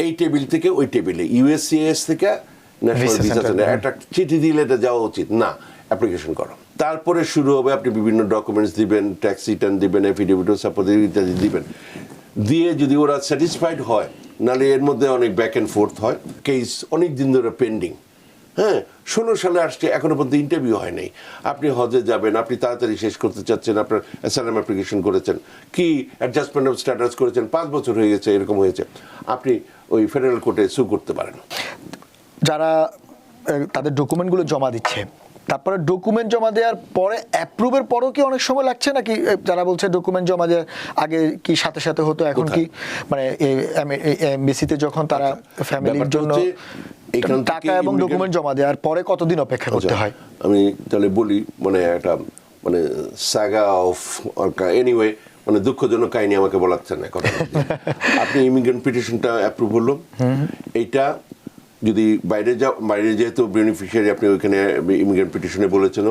এই টেবিল থেকে ওই টেবিলে ইউএসসিএস থেকে ন্যাশনাল ভিসা সেন্টার একটা চিঠি দিলে এটা যাওয়া উচিত না, অ্যাপ্লিকেশন করো। তারপরে শুরু হবে, আপনি বিভিন্ন ডকুমেন্টস দিবেন, ট্যাক্স রিটার্ন দিবেন, এফিডেভিট সাপোর্ট ইত্যাদি দিবেন। দিয়ে যদি ওরা স্যাটিসফাইড হয়, নাহলে এর মধ্যে অনেক ব্যাক অ্যান্ড ফোর্থ হয়, কেস অনেক দিন ধরে পেন্ডিং। হ্যাঁ, 16 সালে আসছে, এখনো পর্যন্ত ইন্টারভিউ হয় নাই। আপনি হজে যাবেন, আপনি তাড়াতাড়ি শেষ করতে চাচ্ছেন, আপনার অ্যাসাইলাম অ্যাপ্লিকেশন করেছেন, কি অ্যাডজাস্টমেন্ট অফ স্ট্যাটাস করেছেন, 5 বছর হয়ে গেছে, এরকম হয়েছে, আপনি ওই ফেডারেল কোর্টে সু করতে পারেন। যারা তাদের ডকুমেন্টগুলো জমা দিচ্ছে, তারপরে ডকুমেন্ট জমা দেওয়ার পরে অ্যাপ্রুভের পরও কি অনেক সময় লাগছে নাকি? যারা বলছে ডকুমেন্ট জমা দেওয়ার আগে কি সাথে সাথে হতো, এখন কি মানে এমবিসিতে যখন তারা ফ্যামিলির জন্য টাকা এবং ডকুমেন্ট জমা দেওয়ার পরে কতদিন অপেক্ষা করতে হয়? আমি তাহলে বলি, মানে একটা মানে সাগা অফ এনিওয়ে, মানে দুঃখজনক কাহিনী আমাকে বলাচ্ছেন না কথা। আপনি ইমিগ্রেন্ট পিটিশনটা অ্যাপ্রুভ হলো, এইটা যদি বাইরে যেহেতু বেনিফিশিয়ারি আপনি ওইখানে ইমিগ্রেন্ট পিটিশনে বলেছেন,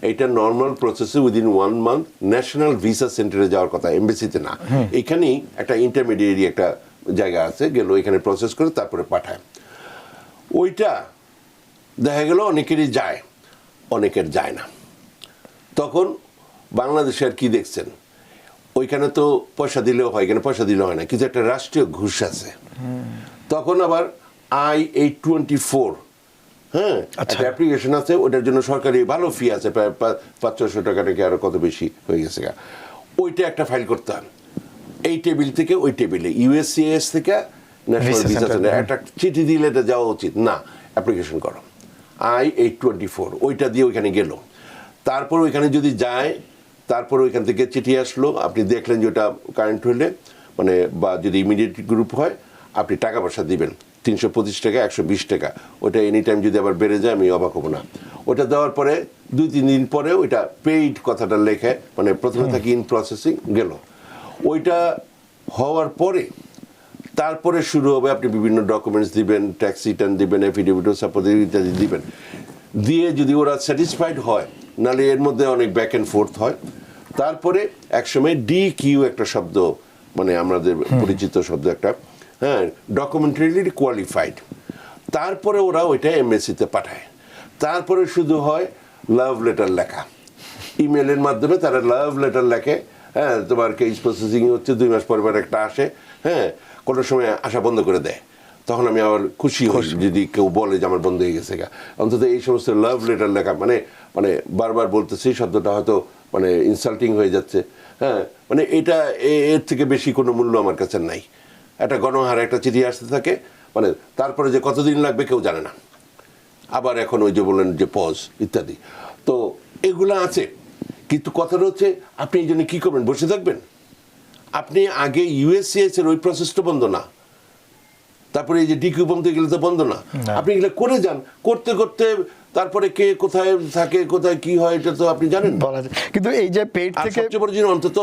এইটা নর্মাল প্রসেসে উইদিন 1 মান্থ ন্যাশনাল ভিসা সেন্টারে যাওয়ার কথা, এমবেসিতে না। এখানেই একটা ইন্টারমিডিয়েট একটা জায়গা আছে, গেল এখানে প্রসেস করে তারপরে পাঠায়। ওইটা দেখা গেল অনেকেরই যায়, অনেকের যায় না। তখন বাংলাদেশে আর কি দেখছেন, ওইখানে তো পয়সা দিলেও হয়, এখানে পয়সা দিলেও হয় না, কিন্তু একটা রাষ্ট্রীয় ঘুষ আছে। তখন আবার I-824, হ্যাঁ, একটা অ্যাপ্লিকেশন আছে, ওটার জন্য সরকারি ভালো ফি আছে, প্রায় 500-600 টাকা নাকি আরো কত বেশি হয়ে গেছে। ওইটা একটা ফাইল করতে হয়, এই টেবিল থেকে ওই টেবিলে ইউএসসিএস থেকে ন্যাশনাল ভিসা সেন্টার একটা চিঠি দিলে এটা যাওয়া উচিত না, অ্যাপ্লিকেশন করো। I-824 ওইটা দিয়ে ওইখানে গেল, তারপর ওইখানে যদি যায়, তারপর ওইখান থেকে চিঠি আসলো, আপনি দেখলেন যে ওটা কারেন্ট হইলে, মানে বা যদি ইমিডিয়েট গ্রুপ হয়, আপনি টাকা পয়সা দিবেন 325 টাকা, 120 টাকা। ওটা এনি টাইম যদি আবার বেড়ে যায় আমি অবাক হব না। ওটা দেওয়ার পরে 2-3 দিন পরে ওইটা পেইড কথাটা লেখে, মানে প্রথমে থাকি ইন প্রসেসিং গেল। ওইটা হওয়ার পরে তারপরে শুরু হবে, আপনি বিভিন্ন ডকুমেন্টস দিবেন, ট্যাক্স রিটার্ন দিবেন, এফিডেভিট সাপোর্ট ইত্যাদি দিবেন। দিয়ে যদি ওরা স্যাটিসফাইড হয়, নাহলে এর মধ্যে অনেক ব্যাক অ্যান্ড ফোর্থ হয়। তারপরে একসময় DQ একটা শব্দ, মানে আমাদের পরিচিত শব্দ একটা, হ্যাঁ, ডকুমেন্টারিলি কোয়ালিফাইড। তারপরে ওরা ওইটা এমএসসিতে পাঠায়। তারপরে শুধু হয় লাভ লেটার লেখা, ইমেলের মাধ্যমে তারা লাভ লেটার লেখে। হ্যাঁ, তোমার কেস প্রসেসিং হচ্ছে, 2 মাস পর একটা আসে, হ্যাঁ, কোনো সময় আসা বন্ধ করে দেয়। তখন আমি আবার খুশি হই যদি কেউ বলে যে আমার বন্ধ হয়ে গেছে। অন্তত এই সমস্ত লাভ লেটার লেখা, মানে মানে বারবার বলতেছি শব্দটা হয়তো মানে ইনসাল্টিং হয়ে যাচ্ছে, হ্যাঁ, মানে এটা এর থেকে বেশি কোনো মূল্য আমার কাছে নাই। একটা গণহারে একটা চিঠি আসতে থাকে, মানে তারপরে যে কতদিন লাগবে কেউ জানে না। আবার এখন ওই যে বললেন যে পজ ইত্যাদি, তো এগুলো আছে। কিন্তু কথাটা হচ্ছে, আপনি এই জন্য কী করবেন, বসে থাকবেন? আপনি আগে ইউএসসিএস এর ওই প্রসেসটা বন্ধ না, তারপরে এই যে DQ বন্ধ গেলে তো বন্ধ না, আপনি এগুলো করে যান, করতে করতে তারপরে কে কোথায় থাকে, কোথায় কি হয়, এটা তো আপনি জানেন। কিন্তু এই যে পেইড থেকে সবচেয়ে বড় জিনিস, অন্তত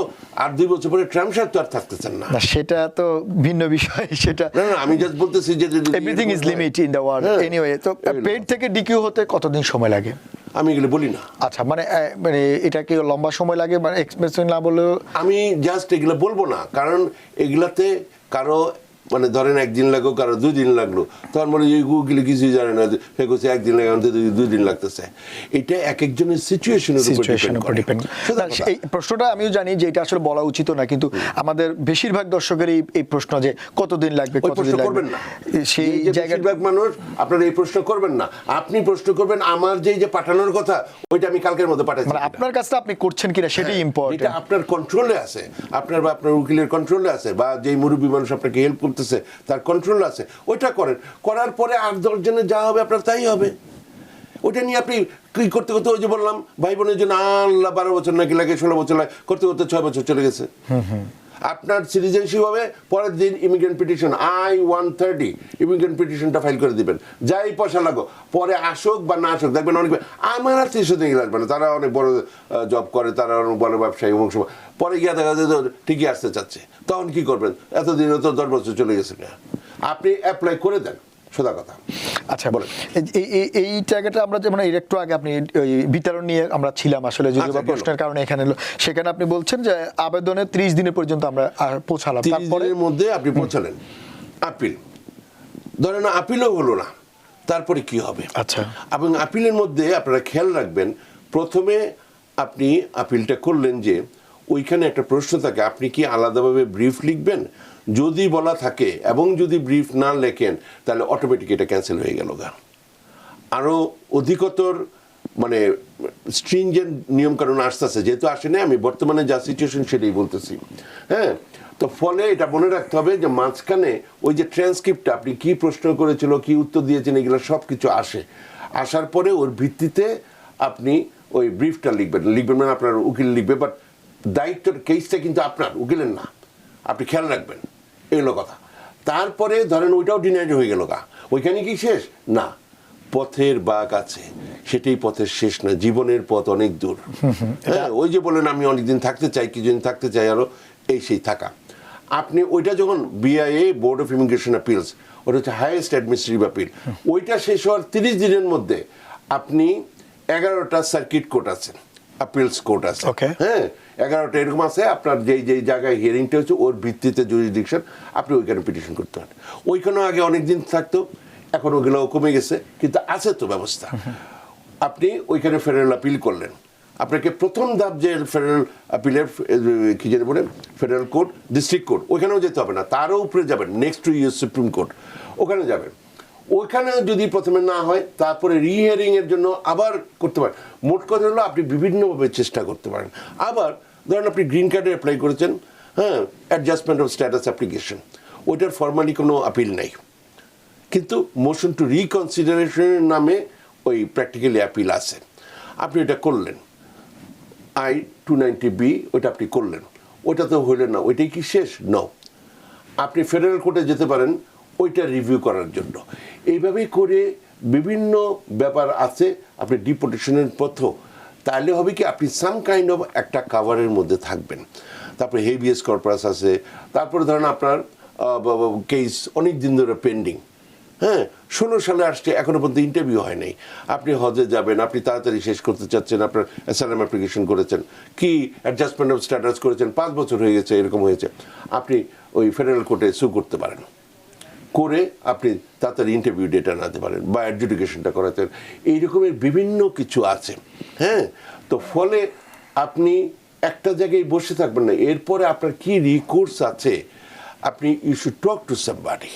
8-2 বছর পরে ট্রামসার তো আর থাকতেছেন না, সেটা তো ভিন্ন বিষয়। সেটা না, আমি জাস্ট বলতেছি যে everything is limit in the world anyway. তো পেইড থেকে DQ হতে কতদিন সময় লাগে? আমি এগুলো বলি না। আচ্ছা, মানে মানে এটা কি লম্বা সময় লাগে, মানে এক্সপ্রেশন না বললেও? আমি জাস্ট এগুলো বলবো না, কারণ এগুলাতে কারো মানে ধরেন 1 দিন লাগলো, কারো 2 দিন লাগলো, তখন বলে যে গুগল কিছুই জানে না, ফেকুছে 1 দিন লাগে, 2 দিন লাগতেছে। এটা এক একজনের সিচুয়েশনের উপর ডিপেন্ড। এই প্রশ্নটা আমিও জানি যে এটা আসলে বলা উচিত না, কিন্তু আমাদের বেশিরভাগ দর্শকের এই প্রশ্ন যে কতদিন লাগবে, কতদিন লাগবে, সেই জায়গায় বেশিরভাগ মানুষ আপনারা এই প্রশ্ন করবেন না। আপনি প্রশ্ন করবেন আমার যে পাঠানোর কথা, ওইটা আমি কালকের মধ্যে পাঠাচ্ছি, মানে আপনার কাজটা আপনি করছেন কিনা সেটাই ইম্পর্টেন্ট। এটা আপনার কন্ট্রোলে আছে, আপনার বা আপনার উকিলের কন্ট্রোলে আছে, বা যেই মুরব্বী মানুষ আপনাকে হেল্প করতেছে তার কন্ট্রোল আছে, ওইটা করেন। করার পরে 8-10 জনের যা হবে আপনার তাই হবে। ওইটা নিয়ে আপনি কি করতে করতে, ওই যে বললাম ভাই বোনের জন্য আল্লাহ 12 বছর নাকি লাগে, 16 বছর লাগে, করতে করতে 6 বছর চলে গেছে। আপনার সিটিজেনশিপ হবে পরের দিন ইমিগ্রেন্ট পিটিশন I-130 ইমিগ্রেন্ট পিটিশনটা ফাইল করে দিবেন, যাই পয়সা লাগো, পরে আসুক বা না আসুক। দেখবেন অনেক আমার আর 300 দিন লাগবে না, তারা অনেক বড় জব করে, তারা অনেক বড় ব্যবসায়ী, এবং পরে গিয়ে দেখা যায় ঠিকই আসতে চাচ্ছে, তখন কি করবেন? এতদিনও তো 10 বছর চলে গেছে না, আপনি অ্যাপ্লাই করে দেন, সোজা কথা। আচ্ছা, বলেন এই জায়গাটা আমরা যেমন একটু আগে আপনি ওই বিতরণ নিয়ে আমরা ছিলাম আসলে, যদি প্রশ্নের কারণে এখানে সেখানে আপনি বলছেন যে আবেদনে 30 দিনের পর্যন্ত আমরা পৌঁছালাম, তারপরের মধ্যে আপনি পৌঁছালেন আপিল, ধরেন আপিলও হলো না, তারপরে কি হবে? আচ্ছা। এবং আপিলের মধ্যে আপনারা খেয়াল রাখবেন, প্রথমে আপনি আপিলটা করলেন যে ওইখানে একটা প্রশ্ন থাকে, আপনি কি আলাদাভাবে ব্রিফ লিখবেন? যদি বলা থাকে এবং যদি ব্রিফ না লেখেন তাহলে অটোমেটিক এটা ক্যান্সেল হয়ে গেল গা। আরও অধিকতর মানে স্ট্রিনজেন্ট নিয়মকানুন আসতেছে, যেহেতু আসে না, আমি বর্তমানে যা সিচুয়েশন সেটাই বলতেছি। হ্যাঁ, তো ফলে এটা মনে রাখতে হবে যে মাঝখানে ওই যে ট্রান্সক্রিপ্টটা আপনি কি প্রশ্ন করেছিল, কি উত্তর দিয়েছেন, এগুলো সব কিছু আসে। আসার পরে ওর ভিত্তিতে আপনি ওই ব্রিফটা লিখবেন মানে আপনার উকিল লিখবে, বাট দায়িত্বের কেসটা কিন্তু আপনার, উকিলের না। আপনি খেয়াল রাখবেন, এগুলো কথা। তারপরে ধরেন ওইটাও ডিনাইড হয়ে গেল গা, ওইখানে কি শেষ না, পথের বাঁক আছে, সেটাই পথের শেষ না, জীবনের পথ অনেক দূর। হ্যাঁ, ওই যে বলেন আমি অনেকদিন থাকতে চাই, কিছুদিন থাকতে চাই, আরো এই সেই থাকা। আপনি ওইটা যখন BIA, board of immigration appeals, ওটা হচ্ছে হাইয়েস্ট অ্যাডমিনিস্ট্রেটিভ অ্যাপিল, ওইটা শেষ হওয়ার 30 দিনের মধ্যে আপনি 11টা সার্কিট কোর্ট আছে, অ্যাপিলস কোর্ট আছে। হ্যাঁ, 11টা এরকম আছে, আপনার যেই যেই জায়গায় হিয়ারিংটা হচ্ছে ওর ভিত্তিতে জুরিসডিকশন, আপনি ওইখানে পিটিশন করতে পারেন। ওইখানেও আগে অনেক দিন থাকতো, এখন ওগুলোও কমে গেছে, কিন্তু আছে তো ব্যবস্থা। আপনি ওইখানে ফেডারেল আপিল করলেন, আপনাকে প্রথম ধাপ যে ফেডারেল আপিলের কি জানি বলে ফেডারেল কোর্ট, ডিস্ট্রিক্ট কোর্ট, ওইখানেও যেতে হবে না, তারও উপরে যাবেন, next to US Supreme Court, ওখানে যাবেন। ওইখানে যদি প্রথমে না হয় তারপরে রিহিয়ারিং এর জন্য আবার করতে পারেন। মোট কথা হলো আপনি বিভিন্নভাবে চেষ্টা করতে পারেন। আবার ধরেন আপনি গ্রিন কার্ডে অ্যাপ্লাই করেছেন, হ্যাঁ, অ্যাডজাস্টমেন্ট অফ স্ট্যাটাস অ্যাপ্লিকেশন, ওইটার ফর্মালি কোনো আপিল নেই, কিন্তু মোশন টু রিকনসিডারেশনের নামে ওই প্র্যাকটিক্যালি অ্যাপিল আছে। আপনি এটা করলেন, I-290B, ওইটা আপনি করলেন, ওইটা তো হইলেন না, ওইটাই কি শেষ? ন, আপনি ফেডারেল কোর্টে যেতে পারেন ওইটা রিভিউ করার জন্য। এইভাবেই করে বিভিন্ন ব্যাপার আছে। আপনি ডিপোর্টেশনের পথও, তাহলে হবে কি আপনি সাম কাইন্ড অফ একটা কাভারের মধ্যে থাকবেন। তারপরে হেভিয়াস কর্পাস আছে, তারপরে ধরেন আপনার কেস অনেক দিন ধরে পেন্ডিং, হ্যাঁ, 16 সালে আসছে, এখনো পর্যন্ত ইন্টারভিউ হয় নাই। আপনি হজে যাবেন, আপনি তাড়াতাড়ি শেষ করতে চাচ্ছেন, আপনার অ্যাসাইলাম অ্যাপ্লিকেশন করেছেন, কি অ্যাডজাস্টমেন্ট অফ স্ট্যাটাস করেছেন, 5 বছর হয়ে গেছে, এরকম হয়েছে, আপনি ওই ফেডারেল কোর্টে সু করতে পারেন, করে আপনি তাড়াতাড়ি ইন্টারভিউ ডেট আনাতে পারেন বা অ্যাডজুডিকেশনটা করাতেন। এই রকমের বিভিন্ন কিছু আছে। হ্যাঁ, তো ফলে আপনি একটা জায়গায় বসে থাকবেন না, এরপরে আপনার কি রিকোর্স আছে, আপনি you should talk to somebody.